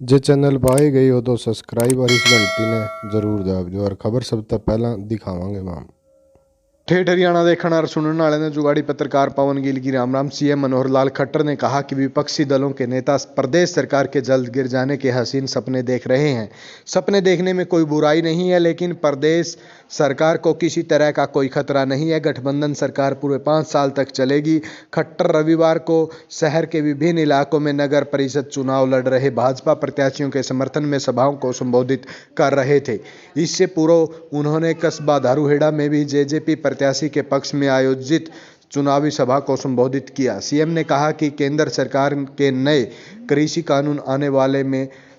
जे channel पाए गई हो तो सब्सक्राइब और इस घंटी ने जरूर दबा दियो और खबर सब तक पहला दिखावांगे माम। ठेठ हरियाणा देखने और सुनने वाले ने जुगाड़ी पत्रकार पवन गिल की राम राम। सीएम मनोहर लाल खट्टर ने कहा कि विपक्षी दलों के नेता प्रदेश सरकार के जल्द गिर जाने के हसीन सपने देख रहे हैं। सपने देखने में कोई बुराई नहीं है, लेकिन प्रदेश सरकार को किसी तरह का कोई खतरा नहीं है। गठबंधन सरकार पूरे 5 साल तक चलेगी। खट्टर रविवार को शहर के विभिन्न इलाकों में नगर परिषद चुनाव लड़ रहे भाजपा प्रत्याशियों के समर्थन में सभाओं को संबोधित कर रहे थे। इससे पूर्व उन्होंने कस्बा धारूहेड़ा में भी जेजेपी प्रत्याशी के पक्ष में आयोजित चुनावी सभा को संबोधित किया। सीएम ने कहा कि केंद्र सरकार के नए कृषि कानून आने वाले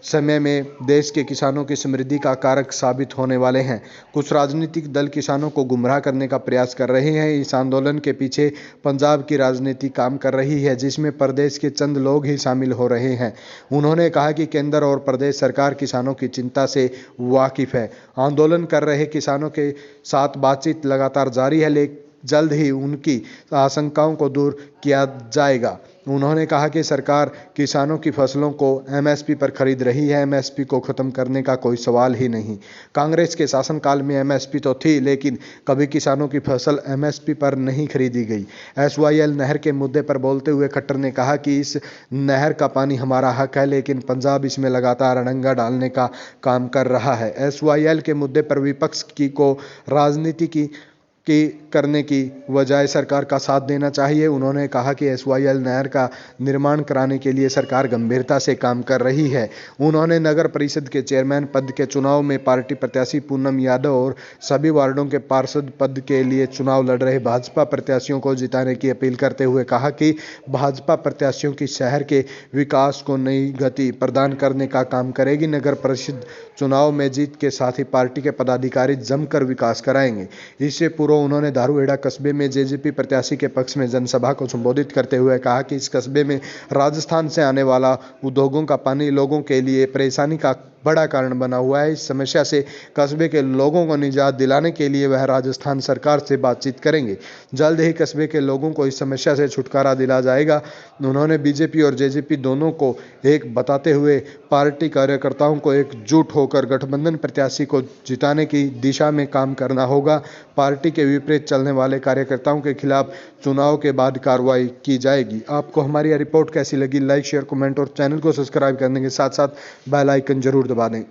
समय में देश के किसानों की समृद्धि का कारक साबित होने वाले हैं। कुछ राजनीतिक दल किसानों को गुमराह करने का प्रयास कर रहे हैं। इस आंदोलन के पीछे पंजाब की राजनीति काम कर रही है, जिसमें प्रदेश के चंद लोग ही शामिल हो रहे हैं। उन्होंने कहा कि केंद्र और प्रदेश सरकार किसानों की चिंता से वाकिफ है। आंदोलन कर रहे किसानों के साथ बातचीत लगातार जारी है, लेकिन जल्द ही उनकी आशंकाओं को दूर किया जाएगा। उन्होंने कहा कि सरकार किसानों की फसलों को एमएसपी पर खरीद रही है। एमएसपी को खत्म करने का कोई सवाल ही नहीं। कांग्रेस के शासनकाल में एमएसपी तो थी, लेकिन कभी किसानों की फसल एमएसपी पर नहीं खरीदी गई। एसवाईएल नहर के मुद्दे पर बोलते हुए खट्टर ने कहा कि इस नहर का पानी हमारा हक है, लेकिन पंजाब इसमें लगातार अड़ंगा डालने का काम कर रहा है। एसवाईएल के मुद्दे पर विपक्ष को राजनीति की करने की बजाय सरकार का साथ देना चाहिए। उन्होंने कहा कि एसवाईएल नहर का निर्माण कराने के लिए सरकार गंभीरता से काम कर रही है। उन्होंने नगर परिषद के चेयरमैन पद के चुनाव में पार्टी प्रत्याशी पूनम यादव और सभी वार्डों के पार्षद पद के लिए चुनाव लड़ रहे भाजपा प्रत्याशियों को जिताने की अपील करते हुए कहा कि भाजपा प्रत्याशियों की शहर के विकास को नई गति प्रदान करने का काम करेगी। नगर परिषद चुनाव में जीत के साथ ही पार्टी के पदाधिकारी जमकर विकास कराएंगे। इससे पूर्व उन्होंने धारूहेड़ा कस्बे में जेजेपी प्रत्याशी के पक्ष में जनसभा को संबोधित करते हुए कहा कि इस कस्बे में राजस्थान से आने वाला उद्योगों का पानी लोगों के लिए परेशानी का बड़ा कारण बना हुआ है। इस समस्या से कस्बे के लोगों को निजात दिलाने के लिए वह राजस्थान सरकार से बातचीत करेंगे। जल्द ही कस्बे के लोगों को इस समस्या से छुटकारा दिला जाएगा। उन्होंने बीजेपी और जेजेपी दोनों को एक बताते हुए पार्टी कार्यकर्ताओं को एकजुट होकर गठबंधन प्रत्याशी को जिताने की दिशा में काम करना होगा। पार्टी के विपरीत चलने वाले कार्यकर्ताओं के खिलाफ चुनाव के बाद कार्रवाई की जाएगी। आपको हमारी यह रिपोर्ट कैसी लगी? लाइक, शेयर, कमेंट और चैनल को सब्सक्राइब करने के साथ साथ बेल आइकन जरूर दबा दें।